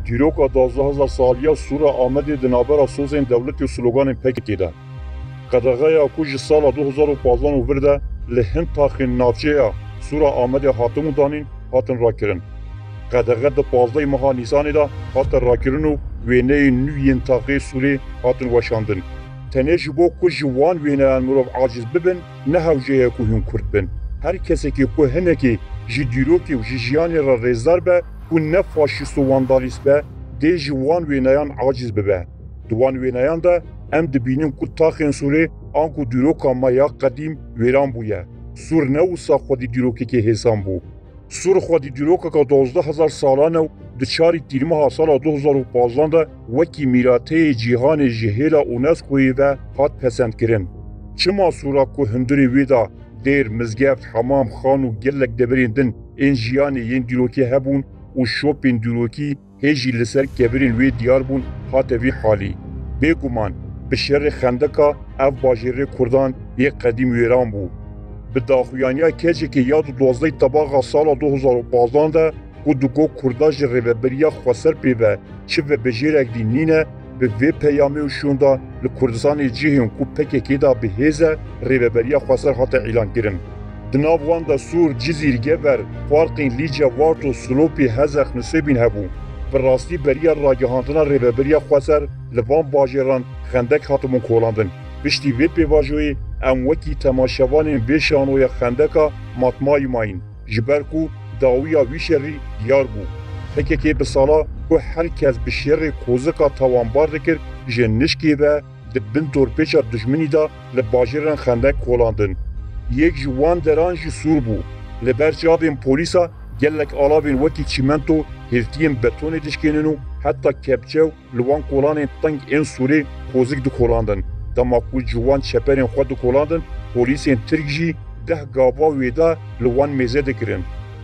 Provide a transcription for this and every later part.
دیروکا 12,000 سالیا سورا آمده دنابرا سوزین دولتی و سلوگان پکتی ده. قدغه کج سال 2015 و ورده لهند تاخین نافچه سورا آمده حاتمو دانین هاتن را کرن. قدغه ده 15 ماه نیسانی ده هاتن را کرن و وینه نوین تاخی سوری هاتن وشاندن. تنیش بو کج وان وینه المروف عاجز ببن نه هوجه که هون کرد بن. هر کسی که هنکی جی دیروکی و جی جیانی را ریزدار به و نه فاشیست و واندالیست به دی جوان وینایان عاجز ببه. دوان وینایان ده ام دبینیم که تاخین سوری آنکو دیروکا مایا قدیم ویران بویه. سور نوسا خودی دیروکی که حسام بو. سور خودی دیروکا که 12,000 سالانه و دچاری تیرمه سال 2015 ده وکی میراته جیهان جهیلا اونسکوی و هات پسند کرن. چما سورا که هندری ویدا دیر مزگفت حمام خان و گلک دبریندن این جیانی ین دیروکی هبون و شوپین دیروکی هیجی لسر کبرین وی دیار بون هاتوی حالی. بگومان به شر خندکا اف باجره کردان یک قدیم ویران بو. به داخویانیا کجی که یاد 12 طباقا سال 2015 ده و دوگو کرداج ریوبریا خواسر پیوه چه و بجیرک دی نینه به وی پیامی و شوندا لکردستان جیهن کو پککی دا به هیزه ریوبریا خواسر حتی اعلان کرن. دناوان دا سور جزیرگه بر فارقین لیجا وارت و سلوپی هزخ نسبین هبو. براستی بریا راگهاندنا ریوبریا خواسر لوان باجران خندک هاتمون کولاندن. بشتی وی پیواجوی ام وکی تماشوان بیشانوی خندکا ماتمای ماین. جبرکو داویا ویشری دیار بو. پککی به سالا که هر کس به شر کوزکا توانبار دکر جنشکی و دبن دورپیچا دشمنی دا لباجران خندک کولاندن. یک جوان درانجی سور بو. لبرچابین پولیسا گلک آلابین وکی چیمنتو هلتین بتونی دشکننو حتی کپچو لوان کولان تنگ این سوری کوزک دو کولاندن. دماکو جوان چپرین خود دو کولاندن پولیسین ترکجی 10 گاوا ویدا لوان میزه دکرن.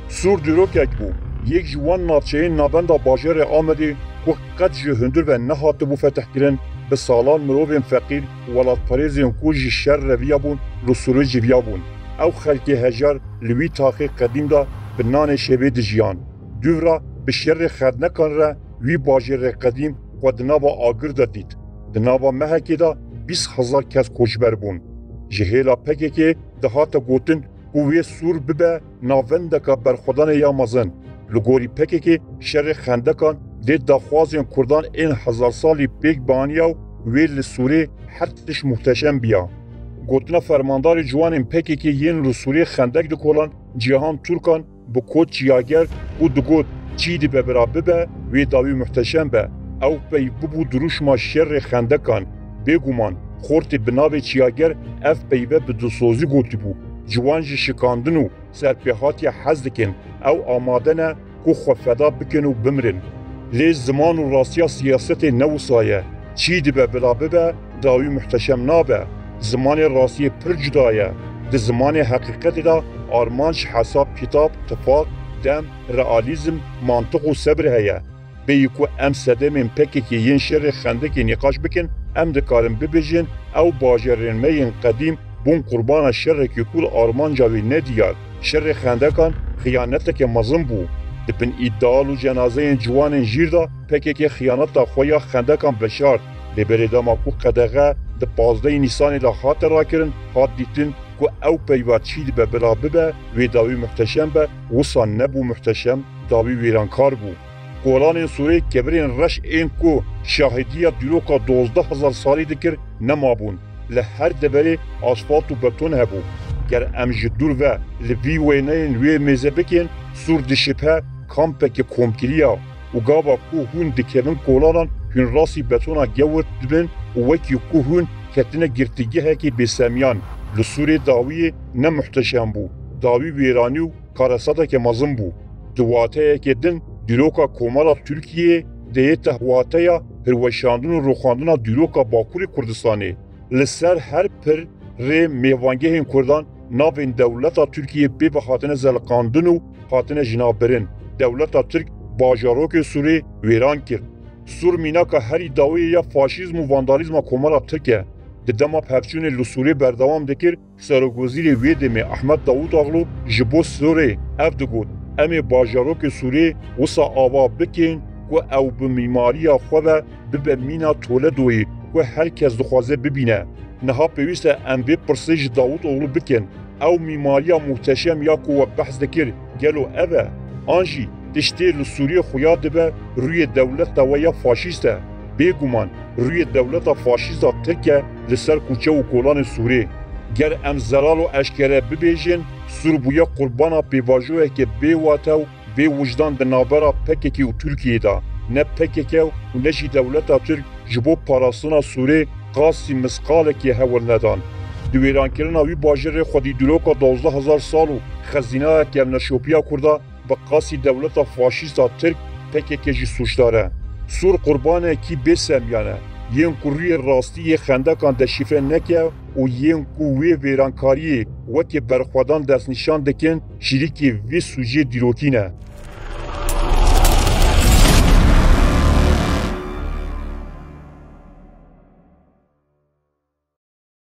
سور دیروک یک بو. یک جوان نافچهین نابندا باجر آمدی که قد جهندر و نهات بو فتح کرن به سالان مروفین فقیر ولاد پریزین که جی شر رویا بون لسوری جویا بون. او خلقی هجار لوی تاقی قدیم دا به نان شبه دجیان. دورا به شر خدنکان را وی باجر قدیم و دنابا آگر دادید. دنابا محکی دا 20,000 کس کشبر بون. جهیلا پکی که دهات گوتن قوی سور ببه ناوندکا برخودان یا مزن. لگوری پکی که شر خندکان دید دخوازین کردان این 1000 سالی پیک بانیا و ویل سوری حتش محتشم بیا. گوتنا فرماندار جوان پکی که ین لسوری خندک دکولان جهان ترکان با کود چیاگر و دگود چی دی ببرا ببه وی داوی محتشم به او پی ببو دروش ما شر خندکان بگومان خورت بناوی چیاگر اف پیوه به دوسوزی گوتی بو جوان جی شکاندن و سرپیحاتی حز دکن او آماده نه که خوفدا بکن و بمرن. لیز زمان و راستیا سیاست نو سایه چی دی ببرا ببه داوی محتشم نابه زمان راستی پر جدایه ده زمان حقیقت دا آرمانش حساب کتاب تفاق دم رئالیزم منطق و صبر هیا بیکو ام صدمین پکی که ین شر خندکی نقاش بکن ام دکارن ببیجن او باجرین مین قدیم بون قربان شر که کل آرمان جاوی ندیار شر خندکان خیانت که مزم بو دپن ایدال و جنازه جوان جیر دا پکی که خیانت دا خویا خندکان بشارد لبری دا ماکو قدغه ده 15 نیسانی دا هات را کرن هات دیتن که او پیوات چید به بلا ببه وی داوی محتشم به وصا نبو محتشم داوی ویرانکار بو. گولان سوری کبرین رش این که شاهدی دیروکا 12,000 سالی دکر نمابون. لهر دبری آسفالت و بتون هبو. گر امج دور و لوی وینین وی میزه بکن سور دشپه کامپک کمکریا و گابا که هون دکبن گولانان هون راسی بتونا گورد دبن و وکی که هون کتنه گرتگی هکی بسامیان. لسوری داوی نمحتشم بو. داوی ویرانی و کارساتا که مزم بو. دواته که دن دیروکا کومالا ترکیه دیت هواته هروشاندن و روخاندن دیروکا باکوری کردستانی. لسر هر پر ری میوانگه این کردان ناوین دولتا ترکیه بی و خاطن زلقاندن و خاطن جنابرین. دولتا ترک باجاروک سوری ویران کرد. سور مینا که هری داوی یا فاشیزم و واندالیزم کومالا ترکیه. دما پفچون لسوری بردوام دکر سرگوزیر ویدم احمد داوود آغلو جبو سوری افدگود امی باجاروک سوری وسا آوا بکن ku ew bi mîmariya xwe ve bibe mîna Toledoyê ku herkes dixwaze bibîne. Niha pêwîst e em vê pirsê ji Davutoğlu bikin. Ew mîmariya muhteşem ya ku we behs dikir gelo ev e? An jî tiştê li Sûriyê xuya dibe rûyê dewleta we ya faşîst e. Bêguman rûyê dewleta faşîst a Tirk e li ser kûçe û kolanê Sûrê. Ger em zelal û eşkere bibêjin, Sûr bûye qurbana pêvajoyekê bêwatew bê wijdan di navbera PKK û Tirkiyeyê de. Ne PKK û ne jî dewleta Tirk ji bo parastina Sûrê qasî misqalekê hewir nedan. Di wêrankirina wî bajêrê xwedî dîroka 12,000 sal û xezinayek Yevneşopiya Kurda bi qasî dewleta faşîst a Tirk PKK jî suçdar e. Sûr qurbanekî bêsemiyan e. Yên ku rûyê rastiyê xendekan deşîfre neke û yên ku wê wêrankariyê wekî berxwedan destnîşan dikin, şîrîkê vê sûciyê dîrokî ne.